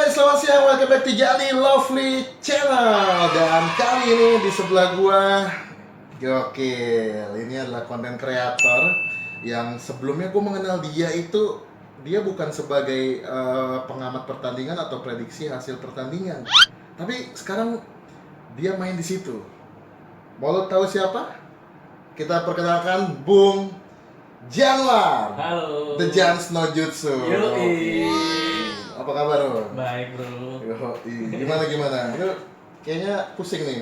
Selamat siang, welcome back to Jali Lovely Channel. Dan kali ini di sebelah gua gokil, ini adalah konten kreator yang sebelumnya gua mengenal dia itu dia bukan sebagai pengamat pertandingan atau prediksi hasil pertandingan, tapi sekarang dia main di situ. Mau lo tahu siapa? Kita perkenalkan Bung Januar. Halo. The Jans no Jutsu. Yoi. Apa kabar lo? Baik bro. Gimana? Lu kayaknya pusing nih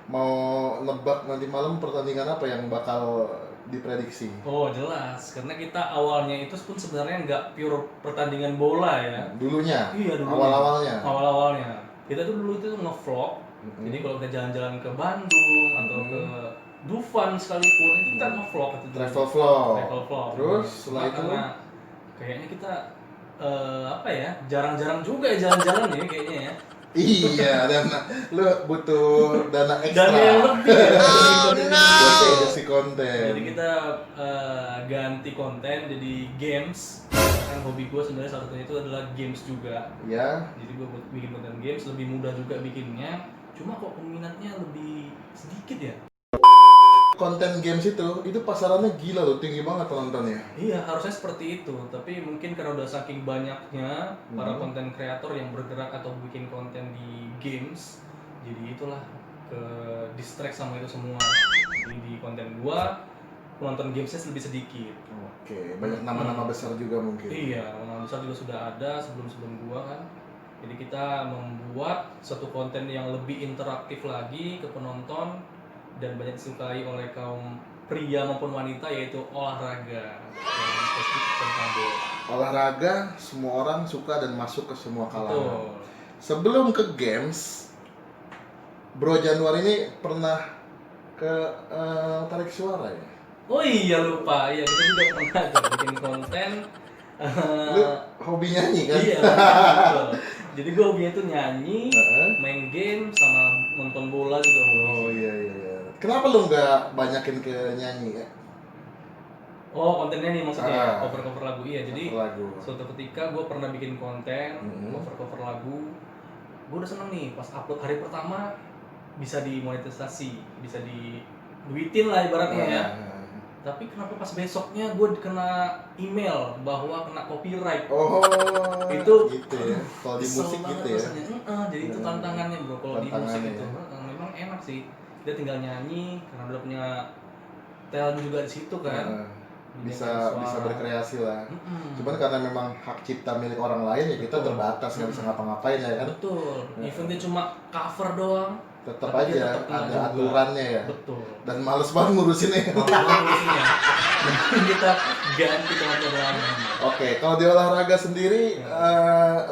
mau nebak nanti malam pertandingan apa yang bakal diprediksi. Oh jelas, karena kita awalnya itu pun sebenarnya nggak pure pertandingan bola ya. Dulunya? Iya dulu. Awal-awalnya? Awal-awalnya. Kita tuh dulu itu nge-vlog. Jadi kalau kita jalan-jalan ke Bandung atau ke Dufan sekalipun itu kita nge-vlog itu. Travel vlog. Travel vlog. Terus setelah itu? Karena kayaknya kita apa ya, jarang-jarang juga ya jalan-jalan ya kayaknya ya. Iya, dan lu butuh dana ekstra. Dana yang lebih ya. Buat produksi konten. Jadi kita ganti konten jadi games. Kan hobi gue sebenarnya salah satunya itu adalah games juga. Ya. Jadi gue bikin konten games lebih mudah juga bikinnya. Cuma kok peminatnya lebih sedikit ya. Konten games itu pasarannya gila loh, tinggi banget penontonnya. Iya, harusnya seperti itu. Tapi mungkin karena udah saking banyaknya para konten kreator yang bergerak atau bikin konten di games, jadi itulah ke distract sama itu semua. Jadi di konten gua penonton gamesnya lebih sedikit. Oke, banyak nama-nama besar juga mungkin. Iya, nama besar juga sudah ada sebelum gua kan. Jadi kita membuat satu konten yang lebih interaktif lagi ke penonton dan banyak disukai oleh kaum pria maupun wanita, yaitu olahraga. Yang spesifik tentang bola. Olahraga semua orang suka dan masuk ke semua kalangan. Betul. Sebelum ke games, Bro Januar ini pernah ke tarik suara ya? Oh iya lupa, iya kita juga pernah tuh bikin konten. Lu hobi nyanyi kan? Iya, betul. Jadi gue hobinya tuh nyanyi, main game, sama nonton bola juga hobi. Oh iya. Kenapa lu nggak banyakin ke nyanyi ya? Oh kontennya nih maksudnya cover lagu, iya. Jadi lagu. suatu ketika gue pernah bikin konten cover lagu. Gue udah seneng nih pas upload hari pertama bisa dimonetisasi, bisa diduitin lah ibaratnya ya. Tapi kenapa pas besoknya gue kena email bahwa kena copyright? Oh, itu gitu ya. Kalau di musik gitu ya. Jadi itu tantangannya bro, kalau di musik itu memang enak sih. Dia tinggal nyanyi karena udah punya talent juga di situ kan. Bisa berkreasi lah. Cuman karena memang hak cipta milik orang lain ya kita terbatas, nggak bisa ngapa-ngapain ya kan. Betul. Even dia cuma cover doang, tetap aja ada aturannya ya. Betul. Dan males banget ngurusinnya. Mungkin kita ganti ke materi lain. Oke, kalau di olahraga sendiri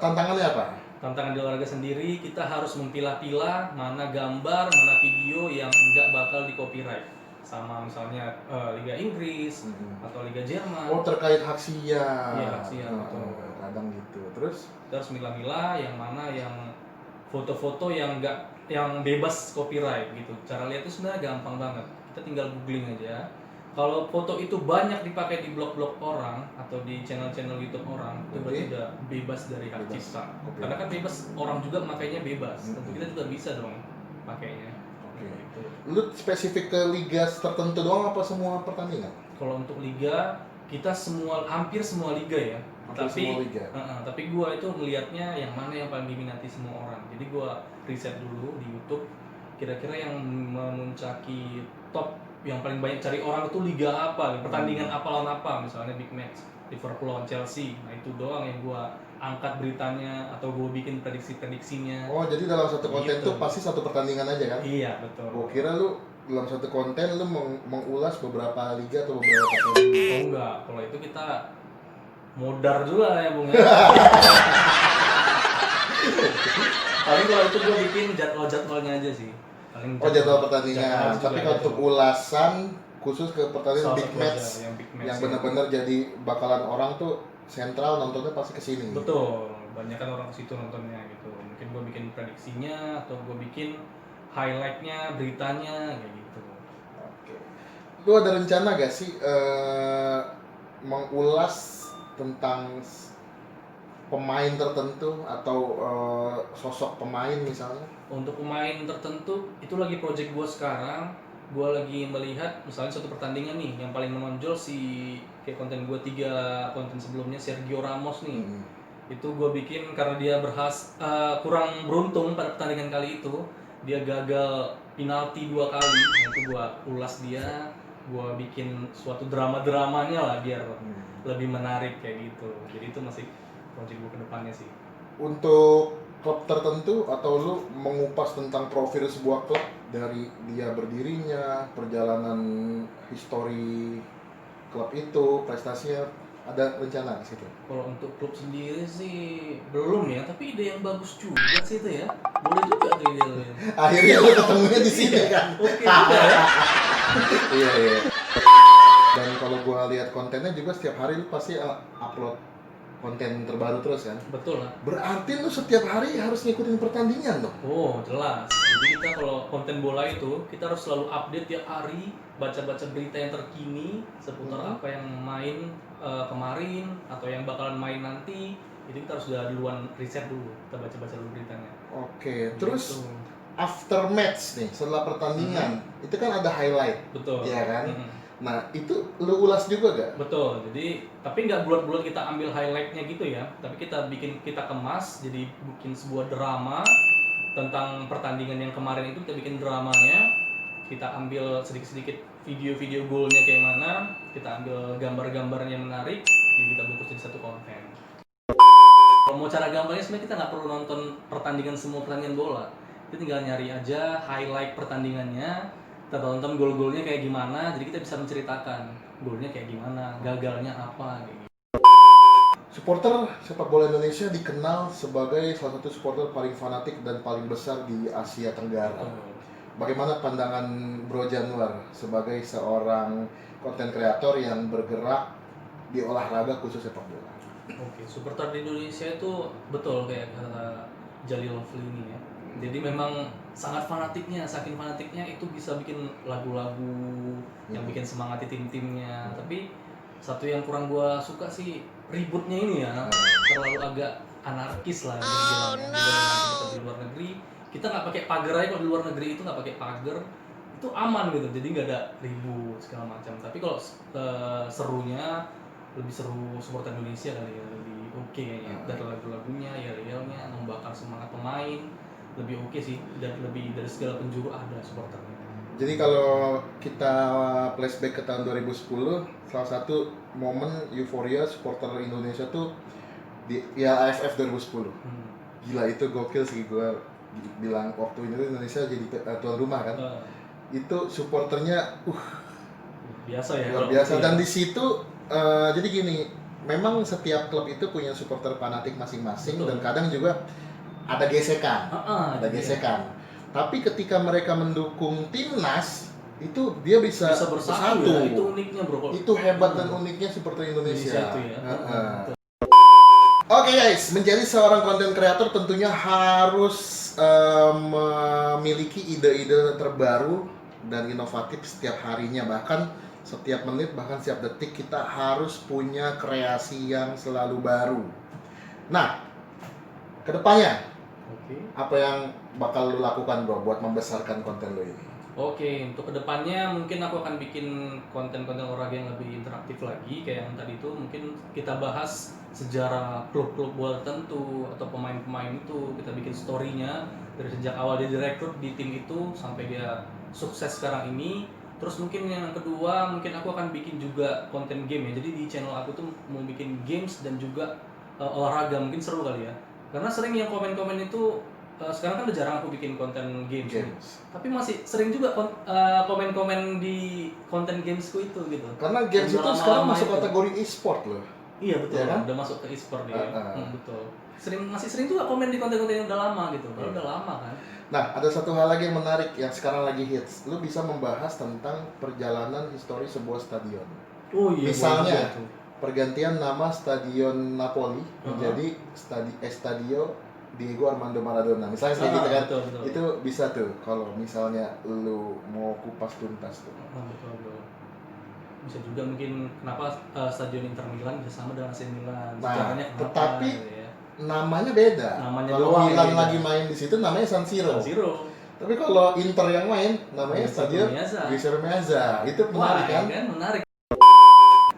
tantangannya apa? Tantangan di olahraga sendiri kita harus memilah-pilah mana gambar, mana video yang enggak bakal di copyright. Sama misalnya Liga Inggris atau Liga Jerman. Oh, terkait hak siar. Iya, hak siar betul. Kadang gitu. Terus kita harus milah-milah yang mana yang foto-foto yang enggak, yang bebas copyright gitu. Cara lihat itu sebenarnya gampang banget. Kita tinggal googling aja. Kalau foto itu banyak dipakai di blog-blog orang atau di channel-channel YouTube orang, itu berarti udah bebas dari hak cipta. Karena kan bebas, orang juga makainya bebas. Tentu kita juga bisa dong pakainya. Gitu. Lu spesifik ke liga tertentu doang apa semua pertandingan? Kalau untuk liga, kita hampir semua liga ya. Tapi gua itu melihatnya yang mana yang paling diminati semua orang. Jadi gua riset dulu di YouTube, kira-kira yang memuncaki top yang paling banyak cari orang itu liga apa, pertandingan apa lawan apa, misalnya big match Liverpool lawan Chelsea. Nah itu doang yang gua angkat beritanya atau gua bikin prediksinya. Oh, jadi dalam satu konten tuh pasti satu pertandingan aja kan? Iya, betul. Gua kira lu dalam satu konten lu mengulas beberapa liga atau beberapa pertandingan. Oh enggak, kalau itu kita modar juga ya Bung ya. Paling kalau itu gua bikin jadwalnya aja sih. Jadwal pertandingan. Tapi kalau untuk ulasan khusus ke pertandingan big match yang benar-benar jadi bakalan orang tuh sentral nontonnya pasti kesini. Betul, banyak kan orang ke situ nontonnya gitu. Mungkin gue bikin prediksinya atau gue bikin highlightnya, beritanya kayak gitu. Oke. Lu ada rencana gak sih mengulas tentang pemain tertentu atau sosok pemain misalnya? Untuk pemain tertentu itu lagi project gue sekarang. Gue lagi melihat misalnya suatu pertandingan nih yang paling menonjol si kayak konten gue 3 konten sebelumnya Sergio Ramos nih. Itu gue bikin karena dia kurang beruntung pada pertandingan kali itu, dia gagal penalti 2 kali. Nah, itu gue ulas dia, gue bikin suatu drama-dramanya lah biar lebih menarik kayak gitu. Jadi itu masih project gue kedepannya sih. Untuk klub tertentu atau lu mengupas tentang profil sebuah klub dari dia berdirinya, perjalanan histori klub itu, prestasinya, ada rencana di situ? Kalau untuk klub sendiri sih belum ya, tapi ide yang bagus juga sih itu ya. Boleh juga tuh ide lo ya. Akhirnya lu ketemunya di sini kan? Oke juga ya. Iya iya. Dan kalau gua lihat kontennya juga setiap hari lu pasti upload konten terbaru terus kan? Betul lah. Berarti lu setiap hari harus ngikutin pertandingan dong? Oh jelas. Jadi kita kalau konten bola itu kita harus selalu update tiap hari, baca-baca berita yang terkini seputar apa yang main kemarin atau yang bakalan main nanti. Jadi kita harus udah duluan riset dulu, kita baca-baca dulu beritanya. Oke, terus Gitu. after match nih, setelah pertandingan, itu kan ada highlight, Betul. ya kan? Nah, itu lu ulas juga gak? Betul. Jadi tapi nggak bulat-bulat kita ambil highlightnya gitu ya, tapi kita kemas jadi bikin sebuah drama tentang pertandingan yang kemarin itu. Kita bikin dramanya, kita ambil sedikit-sedikit video-video golnya kayak mana, kita ambil gambar-gambarnya yang menarik, jadi kita bungkus jadi satu konten. Kalau mau cara gambarnya sebenarnya kita nggak perlu nonton semua pertandingan bola, kita tinggal nyari aja highlight pertandingannya, kita tonton gol-golnya kayak gimana, jadi kita bisa menceritakan golnya kayak gimana, gagalnya apa gitu. Supporter sepak bola Indonesia dikenal sebagai salah satu supporter paling fanatik dan paling besar di Asia Tenggara. Bagaimana pandangan Bro Januar sebagai seorang konten kreator yang bergerak di olahraga khusus sepak bola? Oke, supporter di Indonesia itu betul kayak kata Jalil Lovely ini ya. Jadi memang sangat fanatiknya, saking fanatiknya itu bisa bikin lagu-lagu yang bikin semangati tim-timnya. Tapi satu yang kurang gua suka sih ributnya ini ya, terlalu agak anarkis lah yang dibilang. Dibandingkan di luar negeri, kita nggak pakai pagar aja. Kalau di luar negeri itu nggak pakai pagar itu aman gitu, jadi nggak ada ribut segala macam. Tapi kalau serunya lebih seru supporter Indonesia kali ya, lebih oke kayaknya dari lagu-lagunya, yel-yelnya, membakar semangat pemain, lebih oke sih, dan lebih dari segala penjuru ada supporternya. Jadi kalau kita flashback ke tahun 2010, salah satu momen euforia supporter Indonesia tuh di AFF 2010. Gila, itu gokil sih, gue bilang waktu itu Indonesia jadi tuan rumah kan. Itu supporternya biasa ya, luar biasa. Dan di situ jadi gini, memang setiap klub itu punya supporter fanatik masing-masing. Betul. Dan kadang juga ada gesekan, gesekan. Tapi ketika mereka mendukung timnas, itu dia bisa bersatu. Ya, itu uniknya bro. Itu hebat dan uniknya supporter Indonesia. Itu ya. Oke guys, menjadi seorang konten kreator tentunya harus memiliki ide-ide terbaru dan inovatif setiap harinya, bahkan setiap menit, bahkan setiap detik kita harus punya kreasi yang selalu baru. Nah, kedepannya apa yang bakal lu lakukan bro buat membesarkan konten lu ini? Oke, untuk kedepannya mungkin aku akan bikin konten-konten olahraga yang lebih interaktif lagi. Kayak yang tadi itu mungkin kita bahas sejarah klub-klub bola tertentu atau pemain-pemain itu. Kita bikin story-nya dari sejak awal dia direkrut di tim itu sampai dia sukses sekarang ini. Terus mungkin yang kedua, mungkin aku akan bikin juga konten game ya. Jadi di channel aku tuh mau bikin games dan juga olahraga, mungkin seru kali ya. Karena sering yang komen-komen itu sekarang kan udah jarang aku bikin konten games. Tapi masih sering juga komen-komen di konten gamesku itu gitu. Karena games itu sekarang masuk kategori e-sport loh. Iya betul, ya kan? Udah masuk ke e-sport ya. Betul. Masih sering juga komen di konten-konten yang udah lama gitu. Kalau udah lama kan. Nah, ada satu hal lagi yang menarik yang sekarang lagi hits. Lu bisa membahas tentang perjalanan histori sebuah stadion. Oh iya. Misalnya pergantian nama Stadion Napoli menjadi Stadio Diego Armando Maradona. Misalnya kayak gitu kan. Betul. Itu bisa tuh kalau misalnya lu mau kupas tuntas tuh. Betul. Bisa juga mungkin kenapa Stadion Inter Milan bisa sama dengan AC Milan. Nah, tetapi namanya beda. Namanya Kalau doang Milan yang beda. lagi main di situ namanya San Siro. San Siro. Tapi kalau Inter yang main namanya Stadion Stadion Meazza. Giuseppe Meazza. Itu Wah, menarik kan? menarik.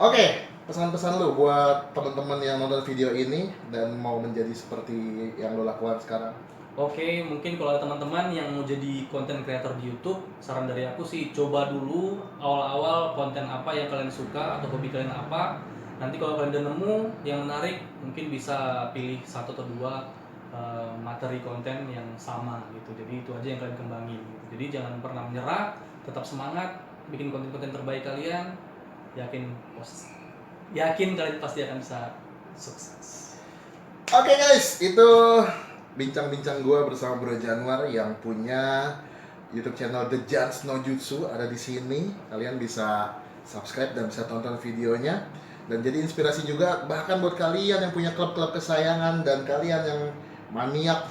Oke, pesan-pesan lu buat teman-teman yang nonton video ini dan mau menjadi seperti yang lu lakukan sekarang. Oke, mungkin kalau ada teman-teman yang mau jadi konten creator di YouTube, saran dari aku sih coba dulu awal-awal konten apa yang kalian suka atau hobi kalian apa. Nanti kalau kalian udah nemu yang menarik, mungkin bisa pilih satu atau dua materi konten yang sama gitu. Jadi itu aja yang kalian kembangin. Gitu. Jadi jangan pernah menyerah, tetap semangat, bikin konten-konten terbaik kalian. Yakin kalian pasti akan bisa sukses. Oke guys, itu bincang-bincang gue bersama Bro Januar yang punya YouTube channel The Jans No Jutsu ada di sini. Kalian bisa subscribe dan bisa tonton videonya dan jadi inspirasi juga bahkan buat kalian yang punya klub-klub kesayangan dan kalian yang maniak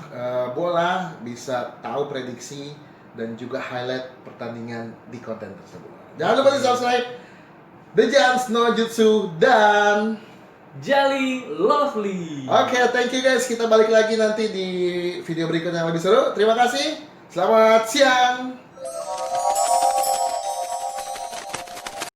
bola bisa tahu prediksi dan juga highlight pertandingan di konten tersebut. Jangan lupa di subscribe The Jans No Jutsu dan Jali Lovely. Oke, thank you guys. Kita balik lagi nanti di video berikutnya yang lebih seru. Terima kasih. Selamat siang.